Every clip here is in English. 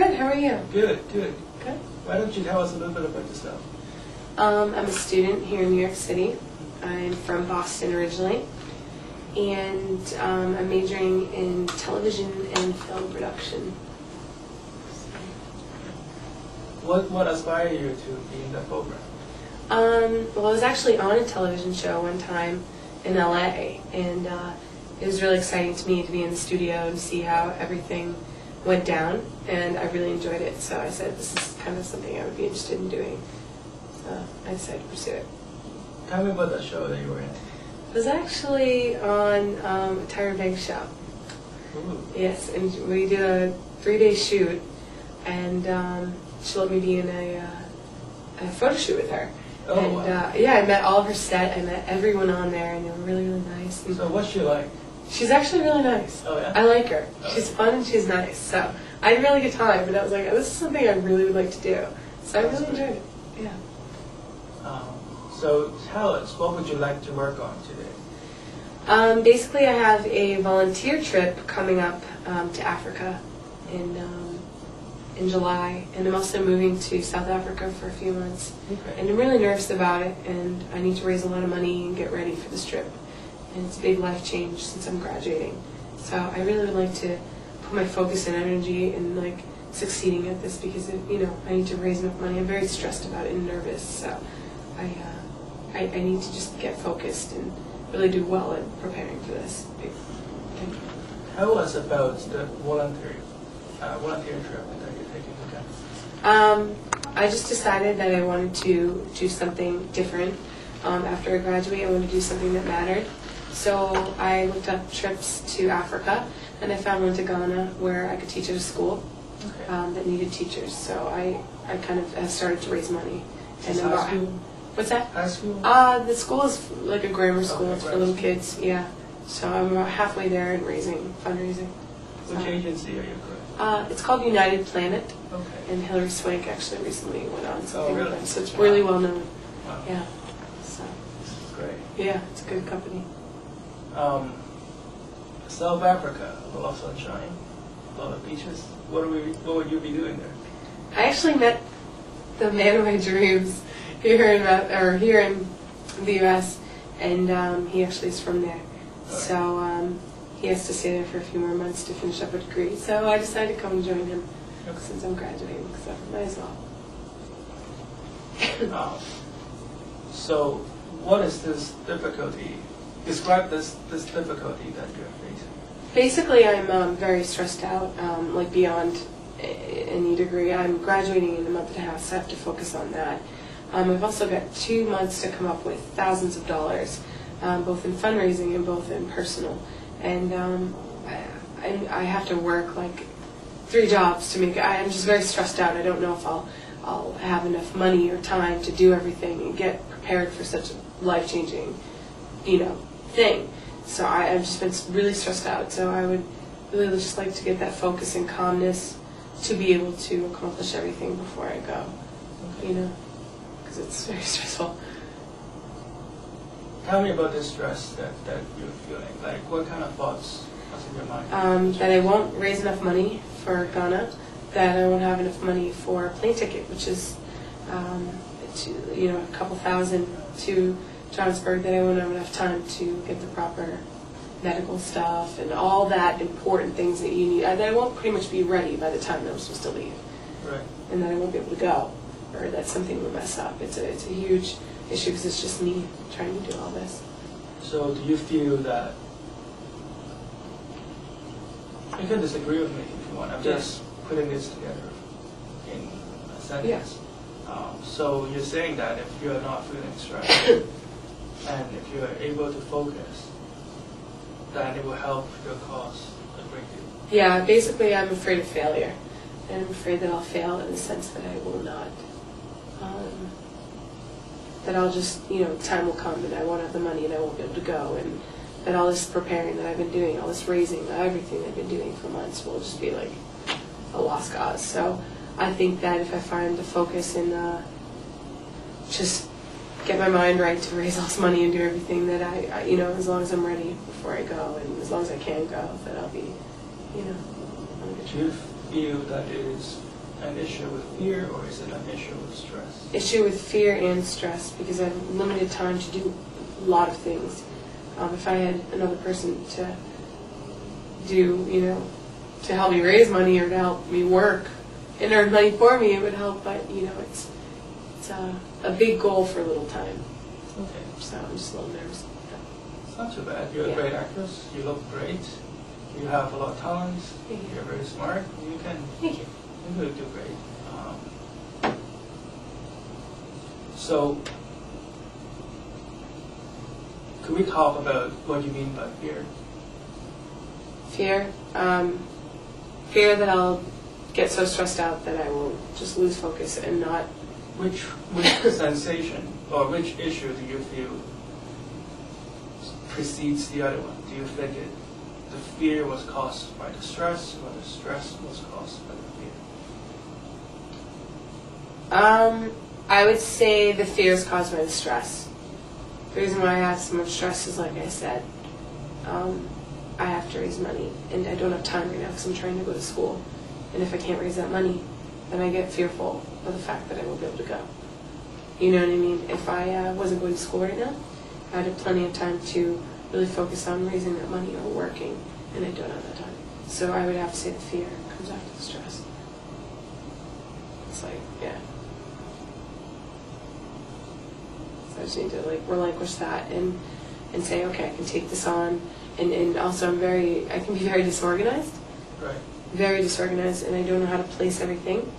good. How are you? Good, good. Good. Why don't you tell us a little bit about yourself? I'm a student here in New York City. I'm from Boston originally, and I'm majoring in television and film production. What inspired you to be in the program? Well, I was actually on a television show one time in LA, and it was really exciting to me to be in the studio and see how everything went down, and I really enjoyed it. So I said this is kind of something I would be interested in doing. So I decided to pursue it. Tell me about the show that you were in. It was actually on a Tyra Banks show. Ooh. Yes, and we did a 3-day shoot, and she let me be in a photo shoot with her. Oh, and wow. yeah, I met all of her set. I met everyone on there, and they were really, really nice. And So what's she like? she's actually really nice. Oh, yeah? I like her. Oh. She's fun and she's nice. So I had a really good time, and I was like, oh, this is something I really would like to do. So I really enjoyed it. Yeah. So tell us, what would you like to work on today? Basically, I have a volunteer trip coming up to Africa in July, and I'm also moving to South Africa for a few months. Okay. And I'm really nervous about it, and I need to raise a lot of money and get ready for this trip. And it's a big life change since I'm graduating. So I really would like to put my focus and energy in like succeeding at this because I need to raise enough money. I'm very stressed about it and nervous, so I need to just get focused and really do well in preparing for this big thing. Tell us about the volunteer trip that you're taking again. I just decided that I wanted to do something different. After I graduate, I wanted to do something that mattered. So I looked up trips to Africa, and I found one to Ghana where I could teach at a school that needed teachers. So I kind of started to raise money. Is high school? What's that? High school? The school is like a grammar school. Okay, It's for little kids. Yeah. So I'm about halfway there in fundraising. Which agency are you with? It's called United Planet. Okay. And Hillary Swank actually recently went on something really? with them, so it's really well known. Wow. Yeah. So Great. yeah, it's a good company. South Africa, a lot of sunshine, a lot of beaches. What would you be doing there? I actually met the man of my dreams here in the U.S. and he actually is from there. So he has to stay there for a few more months to finish up a degree. So I decided to come and join him since I'm graduating. So might as well. So what is this difficulty? Describe this difficulty that you're facing. Basically, I'm very stressed out, like beyond any degree. I'm graduating in a month and a half, so I have to focus on that. I've also got 2 months to come up with thousands of dollars, both in fundraising and both in personal. And I have to work like 3 jobs to make it. I'm just very stressed out. I don't know if I'll have enough money or time to do everything and get prepared for such a life-changing, thing. So I've just been really stressed out. So I would really just like to get that focus and calmness to be able to accomplish everything before I go, because it's very stressful. Tell me about the stress that you're feeling. Like, what kind of thoughts are in your mind? That I won't raise enough money for Ghana, that I won't have enough money for a plane ticket, which is, a couple thousand to Johannesburg, that I won't have enough time to get the proper medical stuff and all that important things that you need. That I won't pretty much be ready by the time that I'm supposed to leave. Right. And that I won't be able to go, or that something will mess up. It's a huge issue because it's just me trying to do all this. So do you feel that, you can disagree with me if you want, I'm just putting this together in a sentence. Yes. So you're saying that if you're not feeling stressed and if you're able to focus, then it will help your cause a great deal. Yeah, basically I'm afraid of failure. And I'm afraid that I'll fail in the sense that I will not. That I'll just, time will come and I won't have the money and I won't be able to go. And that all this preparing that I've been doing, all this raising, everything I've been doing for months will just be like a lost cause. So I think that if I find the focus and just get my mind right to raise all this money and do everything that I as long as I'm ready before I go and as long as I can go, that I'll be, on a good Do you feel that it is an issue with fear, or is it an issue with stress? Issue with fear and stress, because I have limited time to do a lot of things. If I had another person to do, to help me raise money or to help me work and earn money for me, it would help. But it's a big goal for a little time. Okay. So I'm just a little nervous. It's not too bad. You're Yeah. a great actress. You look great. You have a lot of talents. Thank you. You're very smart. You can. Thank you. You will do great. So, could we talk about what you mean by fear? Fear. Fear that I'll get so stressed out that I will just lose focus and not. Which sensation or which issue do you feel precedes the other one? Do you think the fear was caused by the stress, or the stress was caused by the fear? I would say the fear is caused by the stress. The reason why I have so much stress is, like I said, I have to raise money, and I don't have time right now because I'm trying to go to school. And if I can't raise that money, then I get fearful of the fact that I won't be able to go. You know what I mean? If I wasn't going to school right now, I'd have plenty of time to really focus on raising that money or working, and I don't have that time. So I would have to say the fear comes after the stress. It's like, yeah. So I just need to relinquish that and say, okay, I can take this on. And also I can be very disorganized. Right. Very disorganized, and I don't know how to place everything.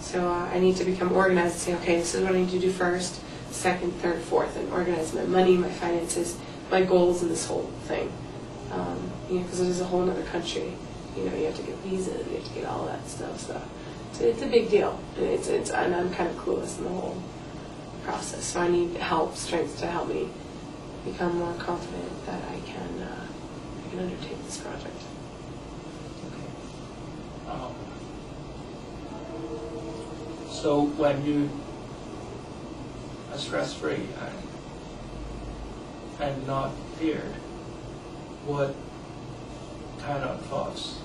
So I need to become organized and say, okay, this is what I need to do first, second, third, fourth, and organize my money, my finances, my goals in this whole thing. Because it is a whole other country. You have to get visas, you have to get all that stuff. So it's a big deal, and I'm kind of clueless in the whole process. So I need strength to help me become more confident that I can undertake this project. So when you are stress-free and not feared, what kind of thoughts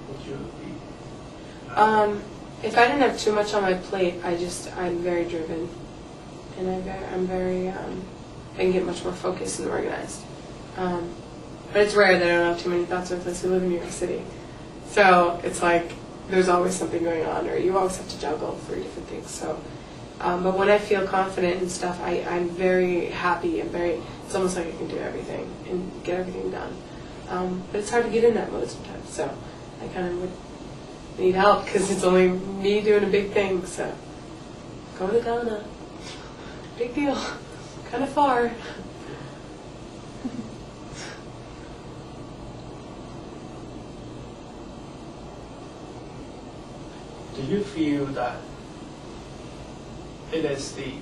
would you be? If I didn't have too much on my plate, I'm very driven, and I can get much more focused and organized. But it's rare that I don't have too many thoughts with us who live in New York City. So it's like there's always something going on, or you always have to juggle 3 different things. So, but when I feel confident and stuff, I'm very happy and it's almost like I can do everything and get everything done. But it's hard to get in that mode sometimes. So I kind of would need help because it's only me doing a big thing. So go to Ghana, big deal, kind of far. Do you feel that it is the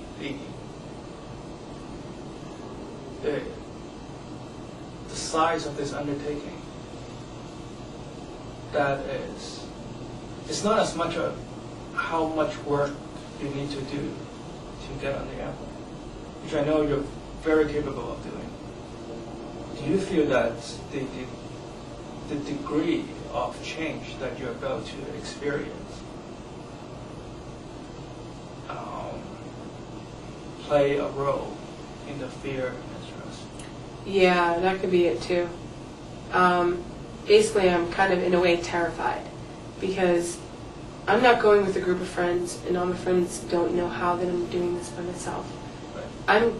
size of this undertaking that it's not as much of how much work you need to do to get on the airplane, which I know you're very capable of doing. Do you feel that the degree of change that you're about to experience play a role in the fear and stress? Yeah, that could be it too. Basically, I'm kind of in a way terrified because I'm not going with a group of friends, and all my friends don't know how that I'm doing this by myself. Right.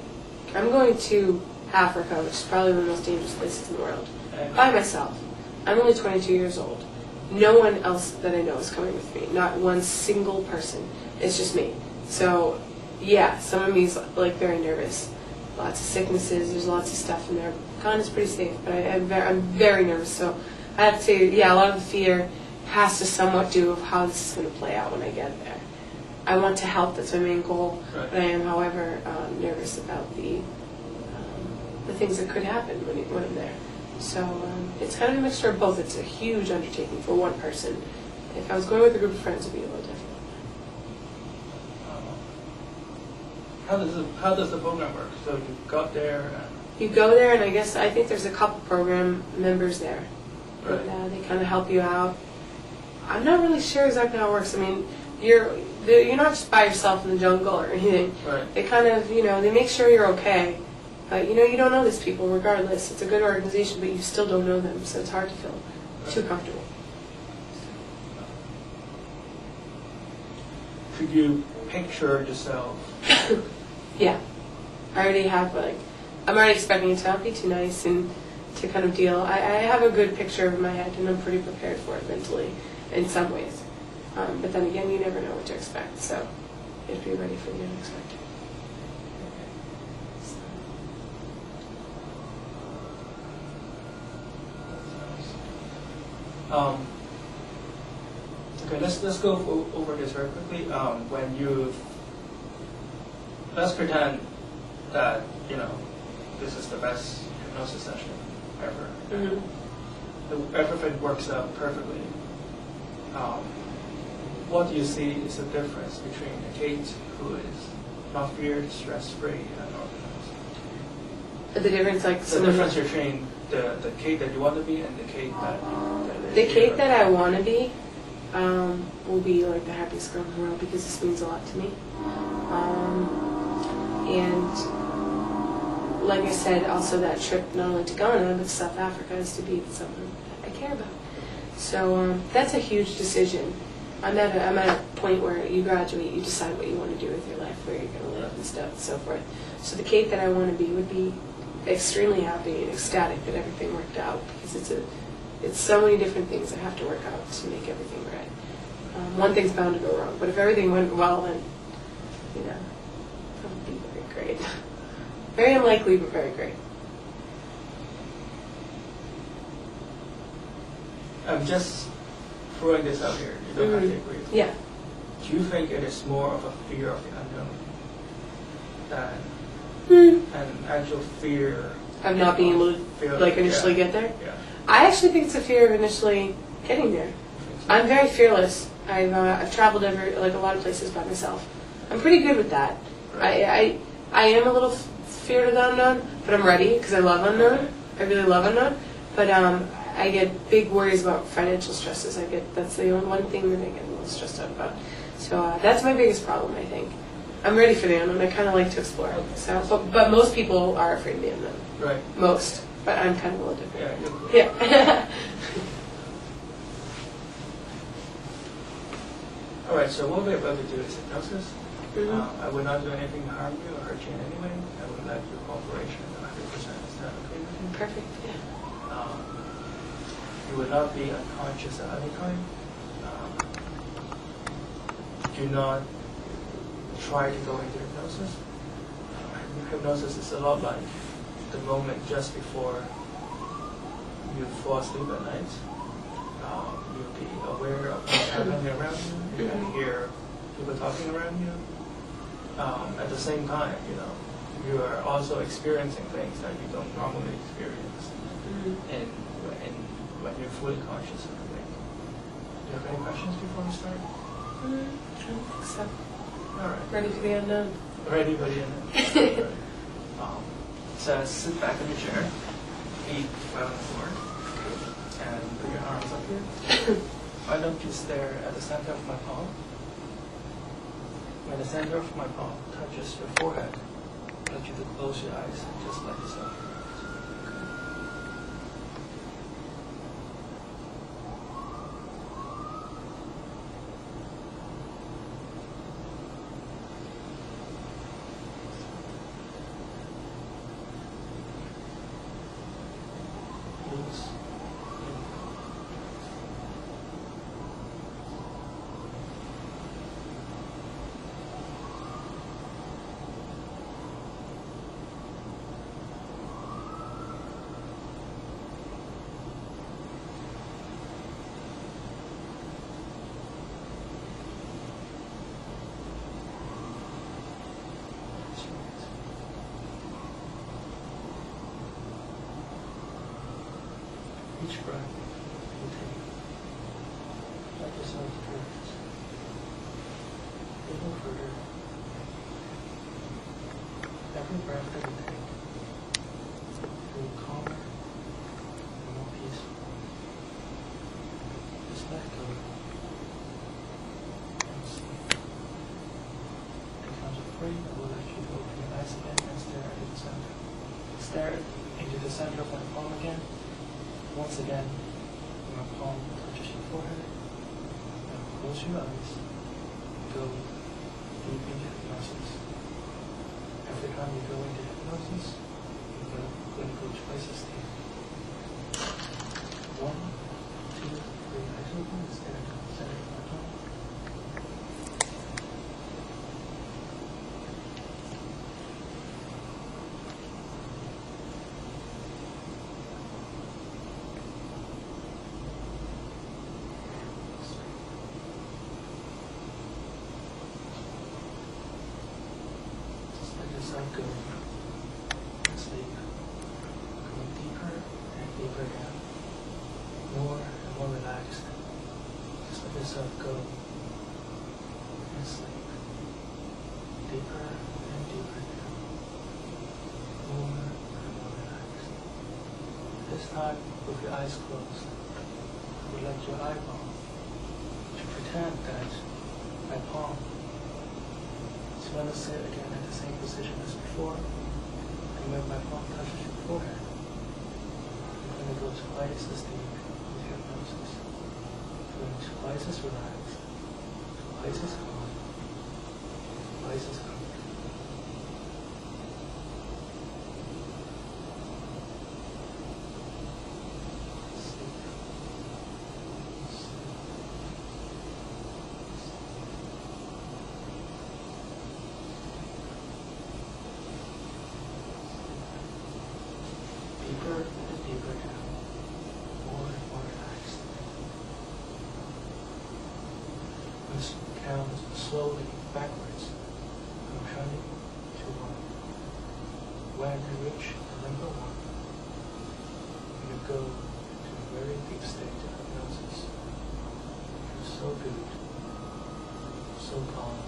I'm going to Africa, which is probably one of the most dangerous places in the world, by myself. I'm only 22 years old. No one else that I know is coming with me. Not one single person. It's just me. So, yeah, some of me is very nervous. Lots of sicknesses. There's lots of stuff in there. Ghana's pretty safe, but I'm very nervous. So I have to say, yeah, a lot of the fear has to somewhat do with how this is going to play out when I get there. I want to help. That's my main goal. Right. But I am, however, nervous about the things that could happen when I'm there. So it's kind of a mixture of both. It's a huge undertaking for one person. If I was going with a group of friends, it would be a little different. How does the program work? So you got there and You go there, and I think there's a couple program members there. Right. And they kind of help you out. I'm not really sure exactly how it works. I mean, you're not just by yourself in the jungle or anything. Right. They kind of, they make sure you're okay. But, you don't know these people regardless. It's a good organization, but you still don't know them, so it's hard to feel too comfortable. Could you picture yourself? Yeah. I already have, I'm already expecting it to not be too nice and to kind of deal. I have a good picture in my head, and I'm pretty prepared for it mentally in some ways. But then again, you never know what to expect, so you have to be ready for the unexpected. Okay, let's go over this very quickly. Let's pretend that this is the best hypnosis session ever. Mm-hmm. Everything works out perfectly. What do you see is the difference between a Kate who is not feared, stress-free, and organized? The difference, The difference between the Kate that you want to be and the Kate that the Kate that I want to be will be like the happiest girl in the world because this means a lot to me. And like I said, also that trip not only to Ghana but to South Africa is to be with someone I care about. So that's a huge decision. I'm at a point where you graduate, you decide what you want to do with your life, where you're going to live and stuff and so forth. So the Kate that I want to be would be extremely happy and ecstatic that everything worked out because it's so many different things that have to work out to make everything right. One thing's bound to go wrong, but if everything went well, then that would be very great. Very unlikely, but very great. I'm just throwing this out here. You don't have to agree. Yeah. Do you think it is more of a fear of the unknown than an actual fear Of not being able to initially get there? Yeah. I actually think it's a fear of initially getting there. I'm very fearless. I've traveled over a lot of places by myself. I'm pretty good with that. Right. I am a little feared of the unknown, but I'm ready because I love unknown. I really love unknown. But I get big worries about financial stresses. That's the only one thing that I get a little stressed out about. So that's my biggest problem, I think. I'm ready for the unknown. I kind of like to explore. So, but most people are afraid of the unknown. Right. Most. But I'm kind of a little different. Yeah. Yeah. All right. So what we're about to do is hypnosis. Mm-hmm. I will not do anything to harm you or hurt you in any way. I will let your cooperation 100%. Is that okay with you? Perfect. Yeah. You will not be unconscious at any time. Do not try to go into hypnosis. Hypnosis is a lot like the moment just before you fall asleep at night. You'll be aware of what's happening around you. You can hear people talking around you. At the same time, you are also experiencing things that you don't normally experience. And when you're fully conscious of the thing. Do you have any questions before we start? I don't think so. All right. Ready for the unknown. Ready for the unknown. So sit back in the chair, feet flat on the floor, and put your arms up here. Why don't you stare at the center of my palm? When the center of my palm touches your forehead, I want you to close your eyes and just let yourself relax. Loose. Each breath you take, let yourself drift even further. Every breath that you take, feel calmer and more peaceful. Just let go and sleep. free, I will let you open your eyes again and stare into the center. Stare into the center of my palm again. Once again, my palm touches your forehead. Now close your eyes. Go deep into hypnosis. Every time you go into hypnosis, you're going to go twice as deep. 1, 2, 3, eyes open, stare into the center of my palm. Go and sleep, going deeper and deeper down, more and more relaxed. Just let yourself go and sleep, deeper and deeper down, more and more relaxed. This time, with your eyes closed, I would like your eyeball to pretend that my palm is going to sit again in the same position as before, and when my palm touches your forehead, you're going to go twice as deep with hypnosis, going twice as relaxed, twice as calm, twice as comfortable. Deeper and deeper down, more and more relaxed. Let's count slowly backwards from counting to 1. When you reach number 1, you go to a very deep state of hypnosis. You're so good, so calm,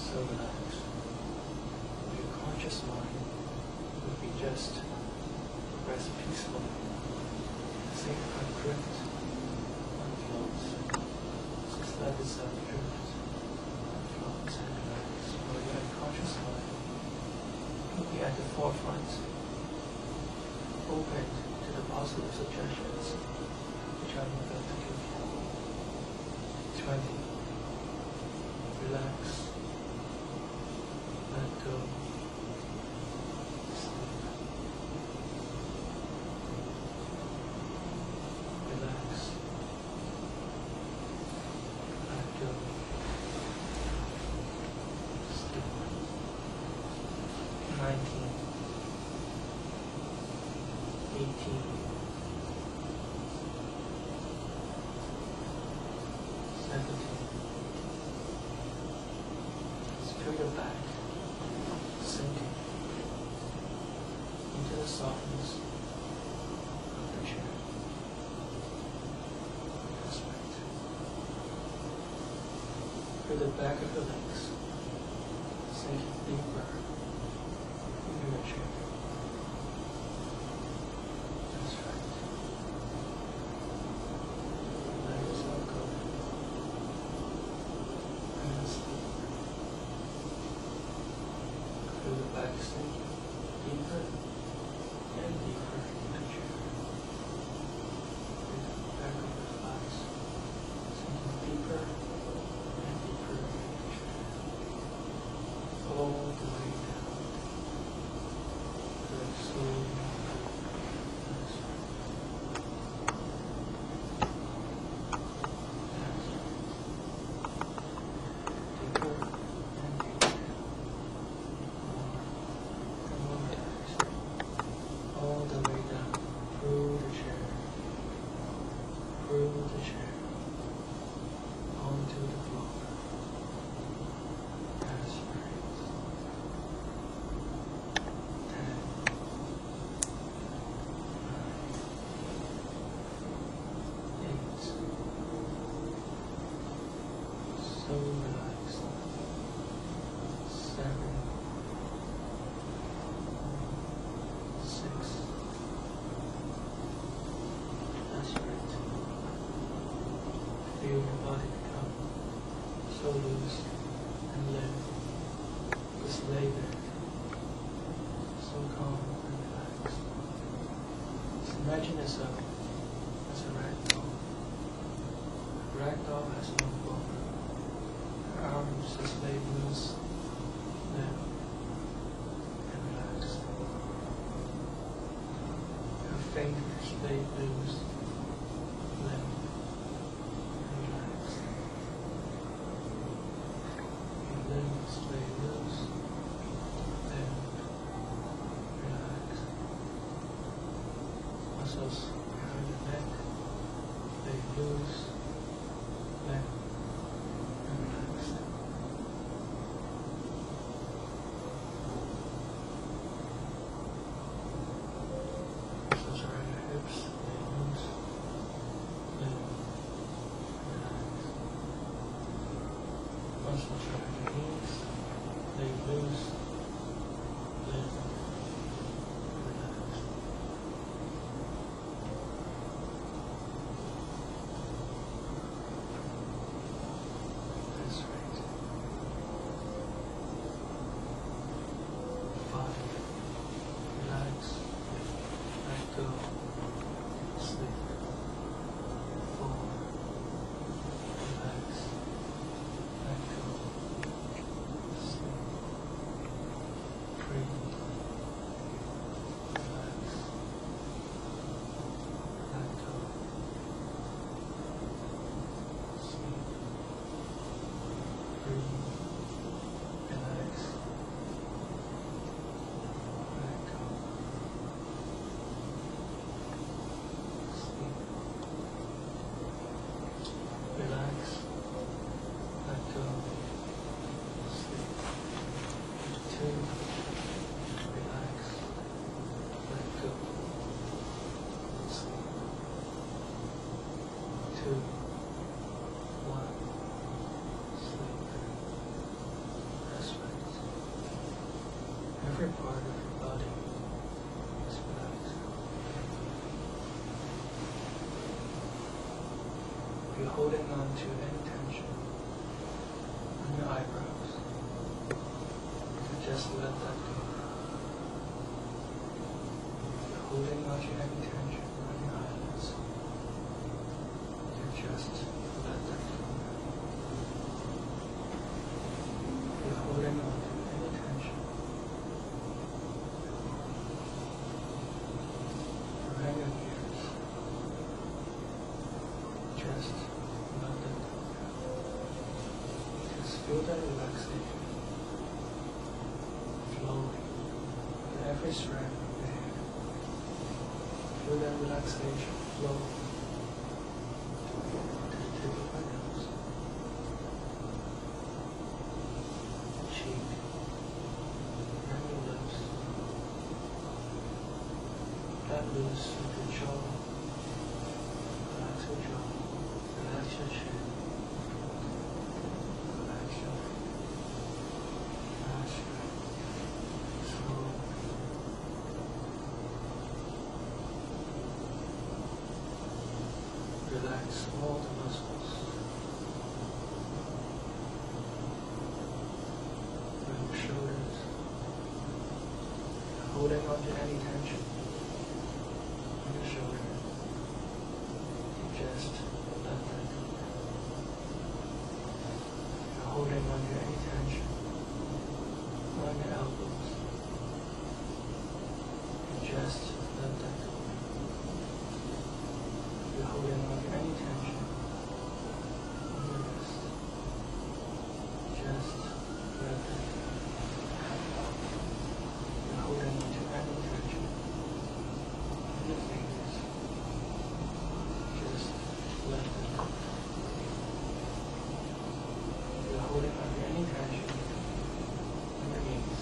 so relaxed. Your conscious mind would be just rest peacefully, safe and drift on floats. Just let itself drift on floats and relax, while your unconscious mind will be at the forefront, open to the positive suggestions which I'm about to give you. 20. Relax. Let go. Feel your back sinking into the softness of the chair. That's right. Feel the back of the legs sinking deeper into the chair. That's right. Let yourself go. And sleep. Feel the back sinking deeper and deeper into the chair. Feel the back of the thighs sinking deeper and deeper into the chair. All the way down. Very slowly. That's right. That's right. Deeper and deeper down. All the way down through the chair, onto the floor. That's right. 10, 9, 8. So relaxed. 7, 6. That's right. Feel your body become so loose and limp. Just lay there, so calm and relaxed. Just imagine yourself as a rag doll. The rag doll has no bone. Her arms just lay loose, limp, and relaxed. Her fingers lay loose, limp, and relaxed. Her limbs lay loose, limp, relaxed. Muscles behind the neck lay loose, limp, and relaxed. Muscles around your hips lay loose, limp, and relaxed. Muscles around your knees lay loose, limp, and relaxed. That's right. 5. Relax. Let go. Sleep. 4. Relax. Let go. Sleep. 3. Relax. Let go. Sleep. Breathe. Relax. Let go. Sleep. Relax. Let go. Sleep. 2. Relax. Let go. Sleep. 2. 1. Sleep. That's right. Every part of your body is relaxed. If you're holding on to any tension on your eyebrows, you just let that go. If you're holding on to any tension on your eyelids, you just let that go. If you're holding on to any tension around your ears, just let it go. Just feel that relaxation flowing to every strand of your hair. Feel that relaxation flow to the tip of my nose, cheek, and your lips. Let loose with your jaw. Relax your jaw. Relax your chin. Relax your neck. That's right. Slowly. Relax all the muscles. From your shoulders. Holding on to any tension on your shoulder. You just let that go. You're holding on to any tension on your elbows. You just let that go. You're holding on to any tension on your wrist. Just let that go. You're holding on to any tension on your fingers. Just let that go. You're holding on to any tension on your knees.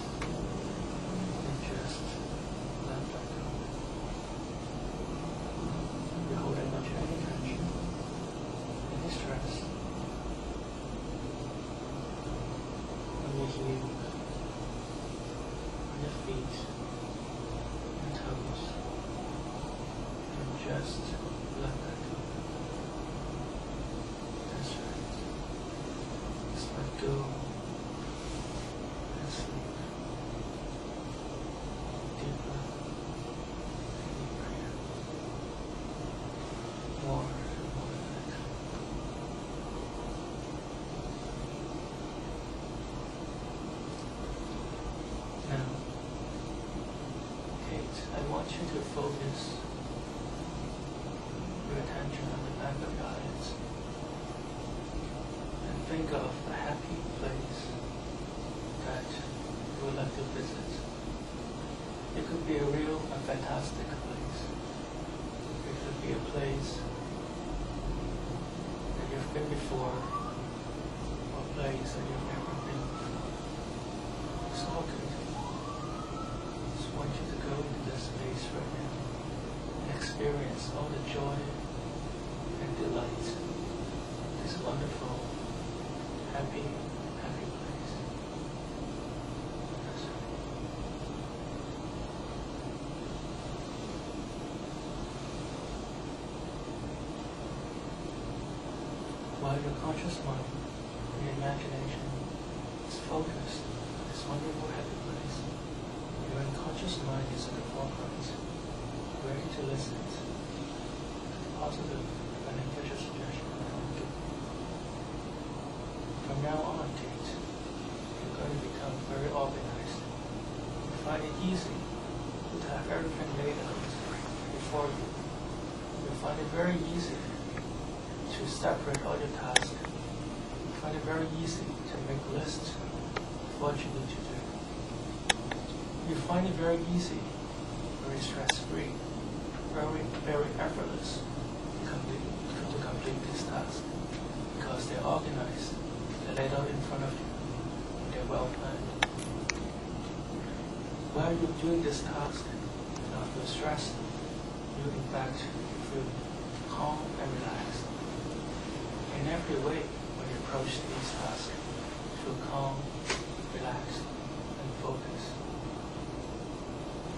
focus your attention on the back of your eyes and think of a happy place that you would like to visit. It could be a real and fantastic place. It could be a place that you've been before, or a place that you've never been. It's all good. I just want you to go into this space right now and experience all the joy and delight. This wonderful, happy place. That's right. While your conscious mind, your imagination is focused on this wonderful happy place, your unconscious mind is at the forefront, ready to listen to the positive, beneficial suggestion that I will give. From now on, Kate, you're going to become very organized. You find it easy to have everything laid out before you. You'll find it very easy to separate all your tasks. You find it very easy to make lists of what you need to do. You find it very easy, very stress-free, very effortless to complete this task because they're organized, they're laid out in front of you, and they're well planned. While you're doing this task, you don't feel stressed. You in fact feel calm and relaxed. In every way, when you approach these tasks, feel calm, relaxed, and focused.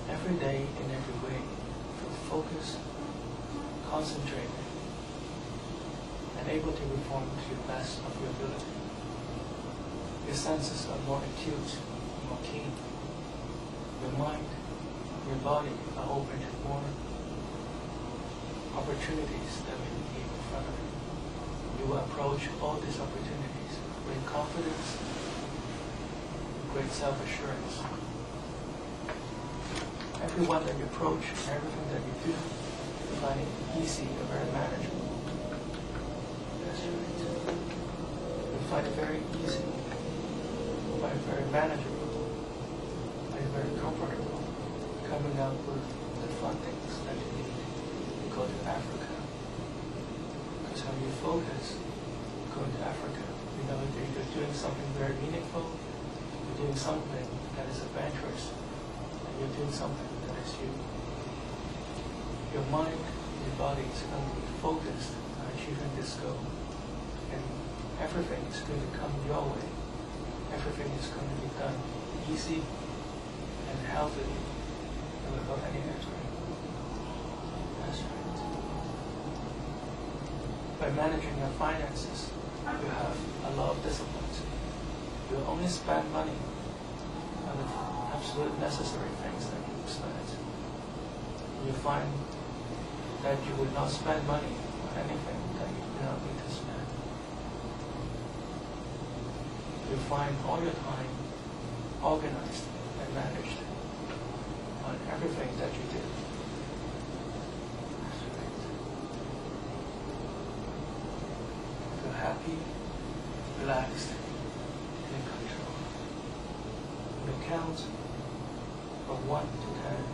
Every day, in every way, feel focused, concentrated, and able to perform to the best of your ability. Your senses are more acute, more keen. Your mind, your body are open to more opportunities that may be in front of you. You will approach all these opportunities with confidence, great self-assurance. Everyone that you approach, everything that you do, you find it easy and very manageable. That's right. You find it very easy, you find it very manageable, you find it very comfortable, coming up with the fun things that you need. You go to Africa. Because when you focus, going to Africa, you know that you're doing something very meaningful, you're doing something that is adventurous, and you're doing something that is you. Your mind and your body is going to be focused on achieving this goal, and everything is going to come your way. Everything is going to be done easy and healthily and without any effort. That's right. By managing your finances, you have a lot of discipline. You only spend money on the absolute necessary things that you spend. You find that you would not spend money on anything that you do not need to spend. You find all your time organized and managed on everything that you do. That's right. Feel happy, relaxed, and in control. You count from 1 to 10.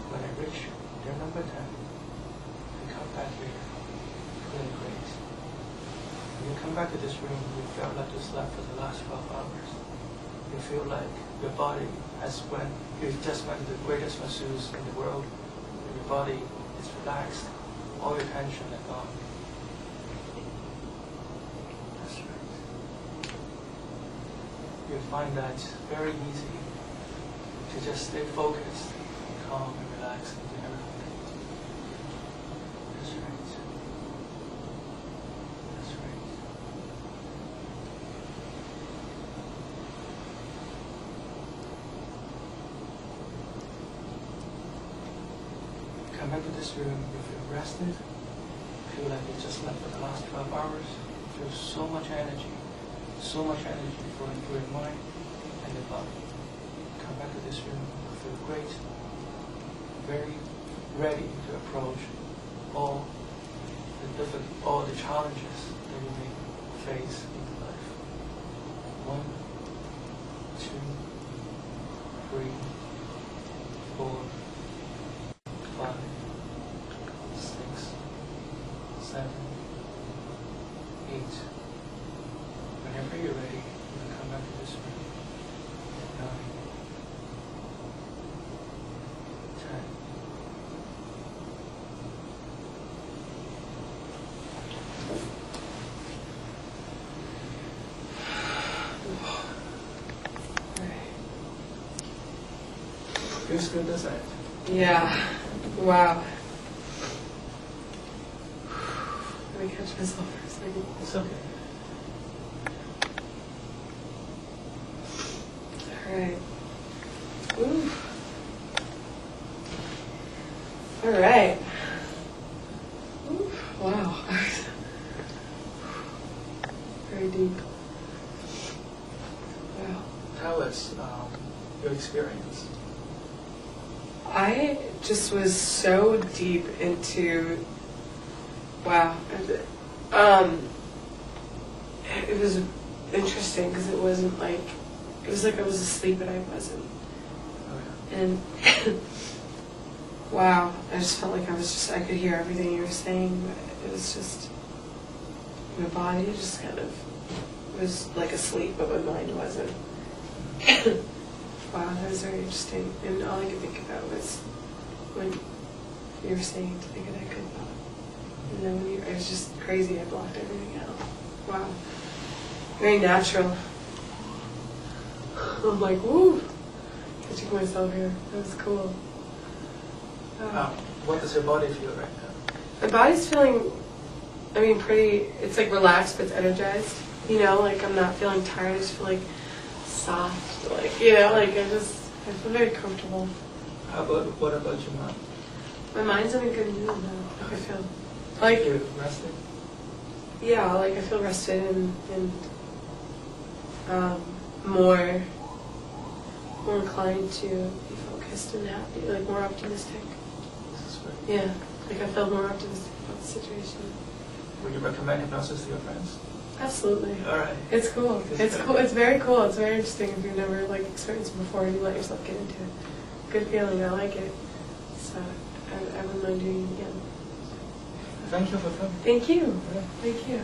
When I reach your number 10, you come back here, feeling great. When you come back to this room, you feel like you slept for the last 12 hours. You feel like your body you've just went to the greatest masseuse in the world, and your body is relaxed, all your tension is gone. That's right. You find that very easy to just stay focused, calm and relaxed and do everything. That's right. That's right. Come back to this room, you feel rested, feel like you just slept for the last 12 hours, you feel so much energy flowing through your mind and your body. Come back to this room, you feel great, very ready to approach all the challenges that you may face in life. 1, 2, 3, 4, 5, 6, 7, 8. Whenever you're ready, you can come back to this room. 9, 10. Feels good, doesn't it? Yeah. Wow. Let me catch myself for a second. It's okay. All right. Ooh. All right. Ooh. Wow. Very deep. Wow. Tell us your experience. I just was so deep into, wow. It was interesting because it wasn't like, it was like I was asleep and I wasn't. Oh, yeah. And wow, I just felt like I could hear everything you were saying, but it was just, my body just kind of was like asleep, but my mind wasn't. Wow, that was very interesting. And all I could think about was when you were saying to think that I could not. And then when it was just crazy, I blocked everything out. Wow. Very natural. I'm like, woo! Catching myself here. That was cool. What does your body feel right now? My body's feeling, pretty, it's like relaxed but it's energized. You know, like I'm not feeling tired, I just feel like soft, like, like I feel very comfortable. What about your mind? My mind's in a good mood now. I feel like You're rested? Yeah, like I feel rested and more inclined to be focused and happy, like more optimistic. This is great. Yeah, like I felt more optimistic about the situation. Would you recommend hypnosis to your friends? Absolutely. All right. It's cool. It's cool. It's very cool. It's very interesting if you've never experienced it before and you let yourself get into it. Good feeling. I like it. So I wouldn't mind doing it again. Thank you for coming. Thank you. Yeah. Thank you.